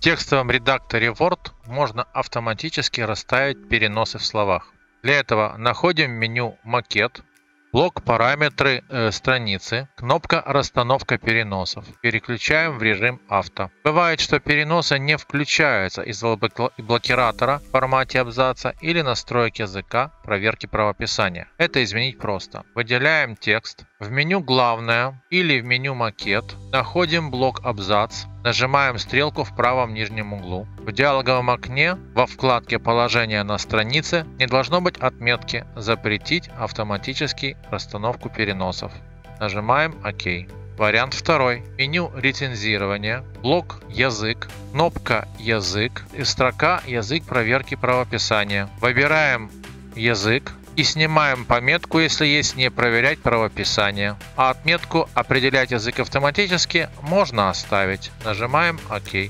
текстовом редакторе Word можно автоматически расставить переносы в словах. Для этого находим меню «Макет», блок «Параметры страницы», кнопка «Расстановка переносов». Переключаем в режим «Авто». Бывает, что переносы не включаются из-за блокиратора в формате абзаца или настроек языка проверки правописания. Это изменить просто. Выделяем текст. В меню «Главное» или в меню «Макет» находим блок «Абзац». Нажимаем стрелку в правом нижнем углу. В диалоговом окне во вкладке «Положение на странице» не должно быть отметки «Запретить автоматически расстановку переносов». Нажимаем «Ок». Вариант второй. Меню рецензирования, блок «Язык», кнопка «Язык» и строка «Язык проверки правописания». Выбираем «Язык» и снимаем пометку, если есть, «Не проверять правописание». А отметку «Определять язык автоматически» можно оставить. Нажимаем «Ок».